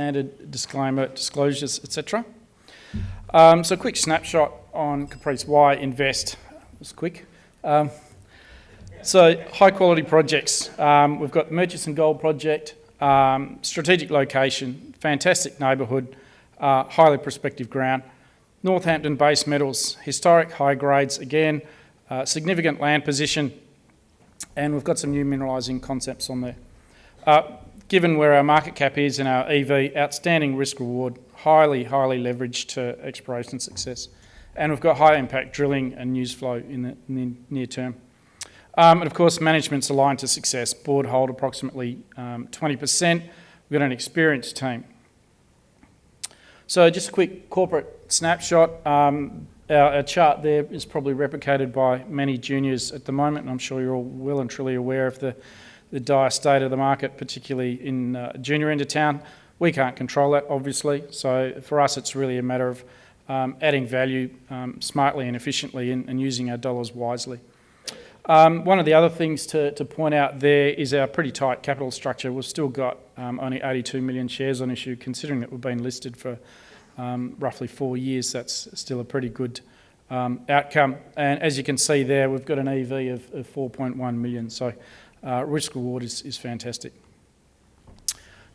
Standard disclaimer, disclosures, etc. So a quick snapshot on Caprice. Why invest? It was quick. So high quality projects. We've got the Murchison Gold Project, strategic location, fantastic neighbourhood, highly prospective ground. Northampton base metals, historic high grades again, significant land position, and we've got some new mineralising concepts on there. Given where our market cap is and our EV, outstanding risk reward, highly leveraged to exploration success. And we've got high impact drilling and news flow in the near term. And of course, management's aligned to success. Board hold approximately 20%. We've got an experienced team. So just a quick corporate snapshot. Our chart there is probably replicated by many juniors at the moment, and I'm sure you're all well and truly aware of the dire state of the market, particularly in junior end of town. We can't control that, obviously, so for us it's really a matter of adding value smartly and efficiently and using our dollars wisely. One of the other things to point out there is our pretty tight capital structure. We've still got only 82 million shares on issue, considering that we've been listed for roughly 4 years. That's still a pretty good outcome. And as you can see there, we've got an EV of 4.1 million. So risk reward is fantastic.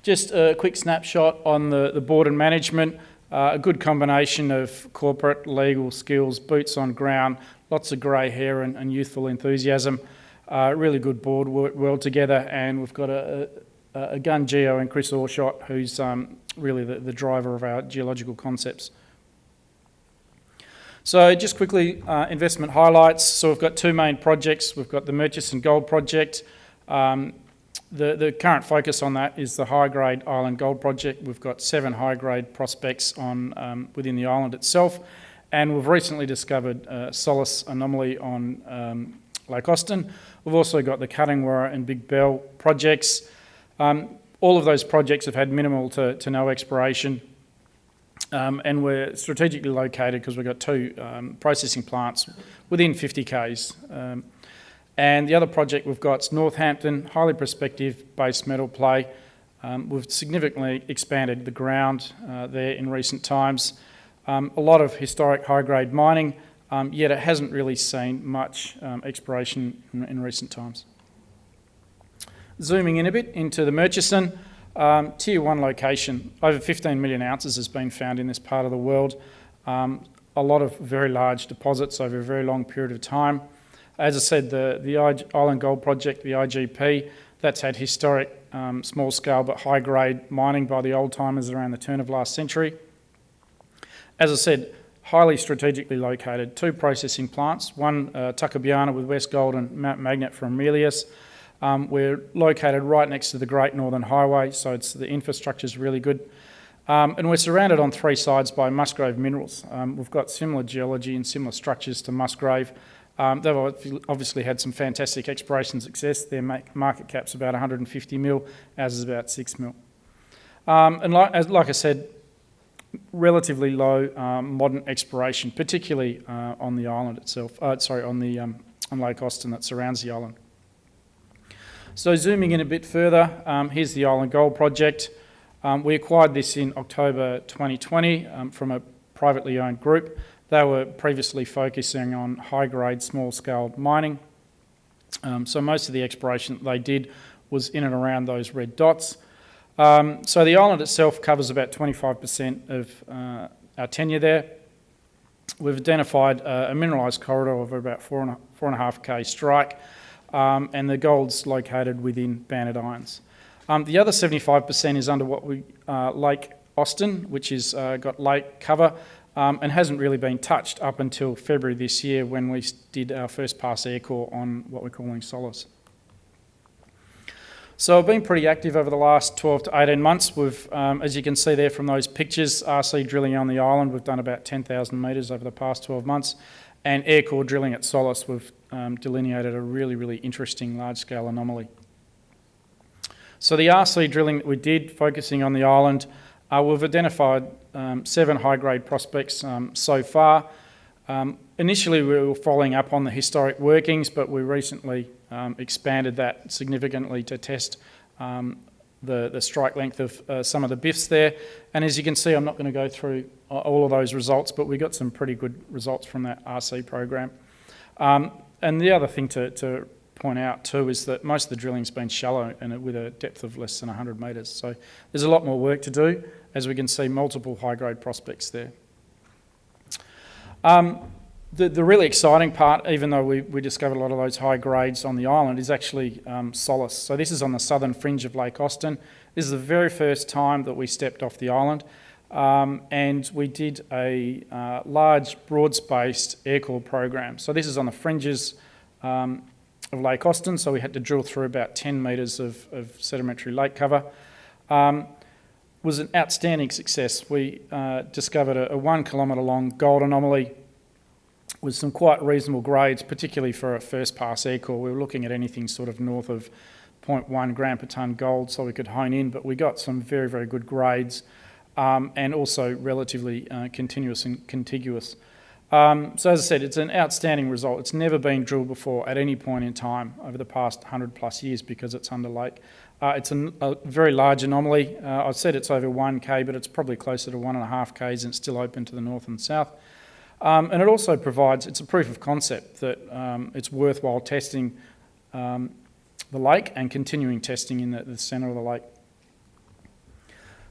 Just a quick snapshot on the board and management. A good combination of corporate, legal skills, boots on ground, lots of grey hair and youthful enthusiasm. Really good board, work well together, and we've got a gun geo and Chris Orshot, who's really the driver of our geological concepts. So just quickly, investment highlights. So we've got two main projects. We've got the Murchison Gold Project. The current focus on that is the high-grade Island Gold Project. We've got 7 high-grade prospects within the island itself, and we've recently discovered Solace anomaly on Lake Austin. We've also got the Cuddingwarra and Big Bell projects. All of those projects have had minimal to no exploration. And we're strategically located because we've got 2 processing plants within 50 k's. And the other project we've got is Northampton, highly prospective base metal play. We've significantly expanded the ground there in recent times. A lot of historic high-grade mining, yet it hasn't really seen much exploration in recent times. Zooming in a bit into the Murchison, Tier 1 location, over 15 million ounces has been found in this part of the world. A lot of very large deposits over a very long period of time. As I said, the Island Gold Project, the IGP, that's had historic small-scale but high-grade mining by the old-timers around the turn of last century. As I said, highly strategically located, 2 processing plants, one Tuckabianna with West Gold and Mount Magnet from Aurelius. We're located right next to the Great Northern Highway, so the infrastructure's really good. And we're surrounded on 3 sides by Musgrave minerals. We've got similar geology and similar structures to Musgrave. They've obviously had some fantastic exploration success. Their market cap's about 150 mil, ours is about 6 mil. And like I said, relatively low modern exploration, particularly on the island itself. On Lake Austin that surrounds the island. So zooming in a bit further, here's the Island Gold Project. We acquired this in October 2020 from a privately owned group. They were previously focusing on high-grade, small-scale mining. So most of the exploration that they did was in and around those red dots. So the island itself covers about 25% of our tenure there. We've identified a mineralised corridor of about 4.5 k strike, and the gold's located within banded irons. The other 75% is under what we Lake Austin, which has got lake cover, and hasn't really been touched up until February this year when we did our first pass air core on what we're calling Solace. So I've been pretty active over the last 12 to 18 months. We've, as you can see there from those pictures, RC drilling on the island, we've done about 10,000 metres over the past 12 months, and air core drilling at Solace, we've delineated a really interesting large-scale anomaly. So the RC drilling that we did, focusing on the island, we've identified 7 high-grade prospects so far. Initially we were following up on the historic workings, but we recently expanded that significantly to test the strike length of some of the BIFs there. And as you can see, I'm not going to go through all of those results, but we got some pretty good results from that RC program. And the other thing to point out too is that most of the drilling's been shallow and with a depth of less than 100 metres. So there's a lot more work to do, as we can see multiple high-grade prospects there. The really exciting part, even though we discovered a lot of those high grades on the island, is actually Solace. So this is on the southern fringe of Lake Austin. This is the very first time that we stepped off the island, and we did a large broad-spaced air core program. So this is on the fringes of Lake Austin, so we had to drill through about 10 metres of sedimentary lake cover. Was an outstanding success. We discovered a 1 kilometre long gold anomaly with some quite reasonable grades, particularly for a first pass air core. We were looking at anything sort of north of 0.1 gram per tonne gold, so we could hone in, but we got some very, very good grades, and also relatively continuous and contiguous. So as I said, it's an outstanding result. It's never been drilled before at any point in time over the past 100 plus years because it's under lake. It's a very large anomaly. I've said it's over 1K, but it's probably closer to 1.5 Ks, and it's still open to the north and south. And it also provides, it's a proof of concept that it's worthwhile testing the lake and continuing testing in the centre of the lake.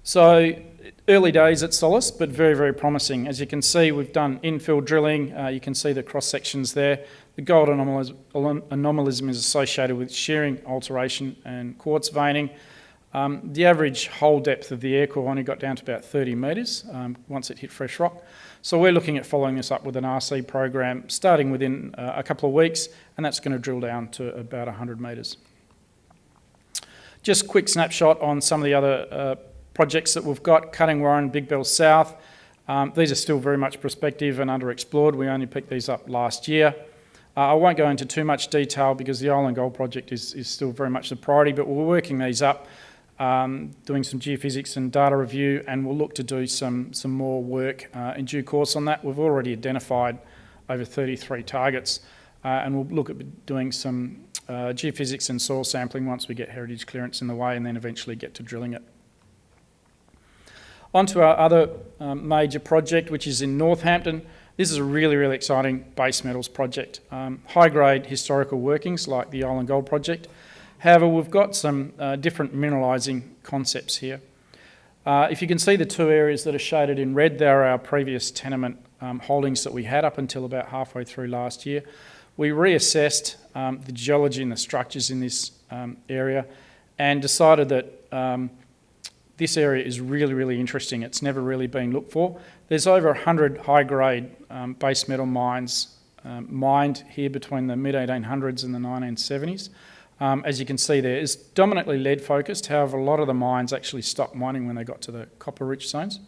So early days at Solace, but very, very promising. As you can see, we've done infill drilling. You can see the cross sections there. The gold anomalism is associated with shearing, alteration and quartz veining. The average hole depth of the air core only got down to about 30 metres once it hit fresh rock. So we're looking at following this up with an RC program starting within a couple of weeks, and that's going to drill down to about 100 metres. Just a quick snapshot on some of the other projects that we've got. Cuddingwarra and Big Bell South. These are still very much prospective and underexplored. We only picked these up last year. I won't go into too much detail because the Island Gold project is still very much the priority, but we're working these up, doing some geophysics and data review, and we'll look to do some more work in due course on that. We've already identified over 33 targets, and we'll look at doing some geophysics and soil sampling once we get heritage clearance in the way, and then eventually get to drilling it. On to our other major project, which is in Northampton. This is a really, really exciting base metals project. High-grade historical workings like the Island Gold project. However, we've got some different mineralising concepts here. If you can see the two areas that are shaded in red, they're our previous tenement holdings that we had up until about halfway through last year. We reassessed the geology and the structures in this area and decided that this area is really, really interesting. It's never really been looked for. There's over 100 high-grade base metal mines mined here between the mid-1800s and the 1970s. As you can see there, it's dominantly lead focused. However, a lot of the mines actually stopped mining when they got to the copper-rich zones.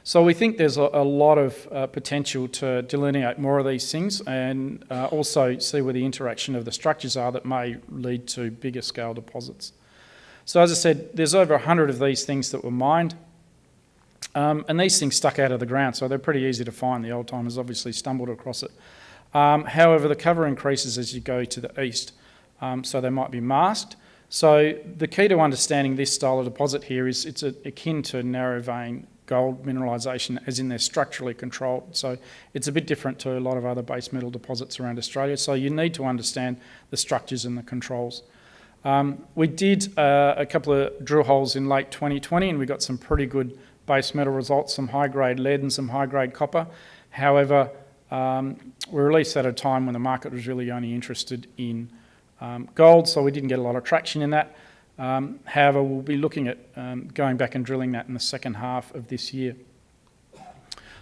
So we think there's a lot of potential to delineate more of these things and also see where the interaction of the structures are that may lead to bigger scale deposits. So as I said, there's over 100 of these things that were mined, and these things stuck out of the ground, so they're pretty easy to find. The old-timers obviously stumbled across it. However, the cover increases as you go to the east, so they might be masked. So the key to understanding this style of deposit here is it's akin to narrow vein gold mineralisation, as in they're structurally controlled. So it's a bit different to a lot of other base metal deposits around Australia, so you need to understand the structures and the controls. We did a couple of drill holes in late 2020 and we got some pretty good base metal results, some high-grade lead and some high-grade copper. However, we released at a time when the market was really only interested in gold, so we didn't get a lot of traction in that. However, we'll be looking at going back and drilling that in the second half of this year.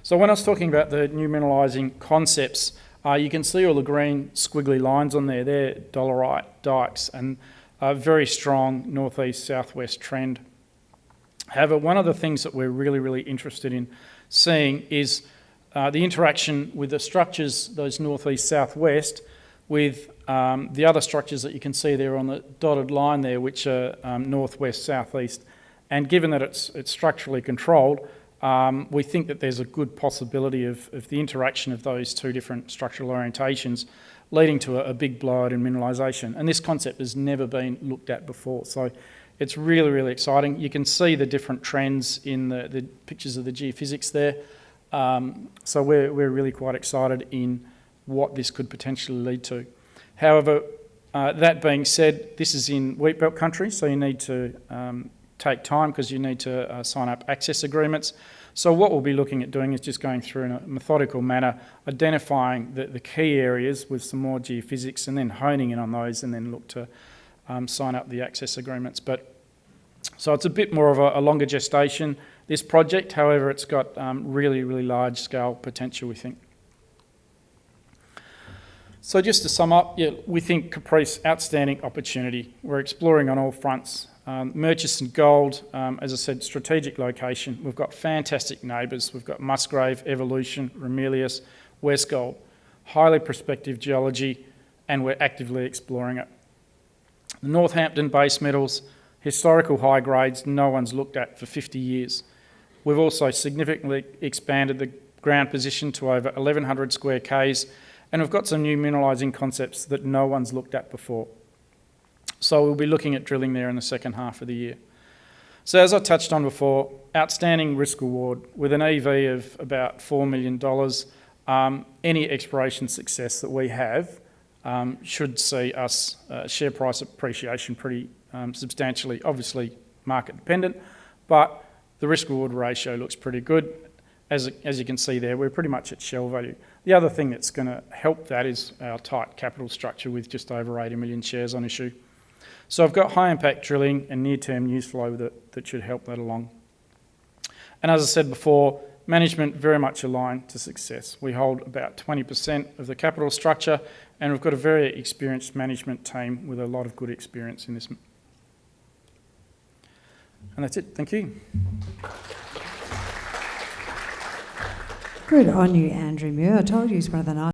So when I was talking about the new mineralising concepts, you can see all the green squiggly lines on there. They're dolerite dikes and a very strong northeast-southwest trend. However, one of the things that we're really, really interested in seeing is the interaction with the structures, those northeast-southwest, with the other structures that you can see there on the dotted line there, which are northwest-southeast. And given that it's structurally controlled, we think that there's a good possibility of the interaction of those two different structural orientations leading to a big blowout in mineralisation. And this concept has never been looked at before. So It's really, really exciting. You can see the different trends in the pictures of the geophysics there. So we're really quite excited in what this could potentially lead to. However, that being said, this is in wheatbelt country, so you need to take time because you need to sign up access agreements. So what we'll be looking at doing is just going through in a methodical manner, identifying the key areas with some more geophysics and then honing in on those and then look to sign up the access agreements. So it's a bit more of a longer gestation, this project. However, it's got really, really large scale potential, we think. So just to sum up, yeah, we think Caprice, outstanding opportunity. We're exploring on all fronts. Murchison Gold, as I said, strategic location. We've got fantastic neighbours. We've got Musgrave, Evolution, Ramelius, Westgold. Highly prospective geology, and we're actively exploring it. The Northampton base metals, historical high grades no one's looked at for 50 years. We've also significantly expanded the ground position to over 1,100 square Ks, and we've got some new mineralising concepts that no one's looked at before. So we'll be looking at drilling there in the second half of the year. So as I touched on before, outstanding risk reward with an EV of about $4 million. Any exploration success that we have should see us share price appreciation pretty substantially, obviously market dependent, but the risk reward ratio looks pretty good. As you can see there, we're pretty much at shell value. The other thing that's going to help that is our tight capital structure with just over 80 million shares on issue. So I've got high impact drilling and near-term news flow that should help that along. And as I said before, management very much aligned to success. We hold about 20% of the capital structure, and we've got a very experienced management team with a lot of good experience in this. And that's it. Thank you. Good on you, Andrew Muir. I told you he's one of the nice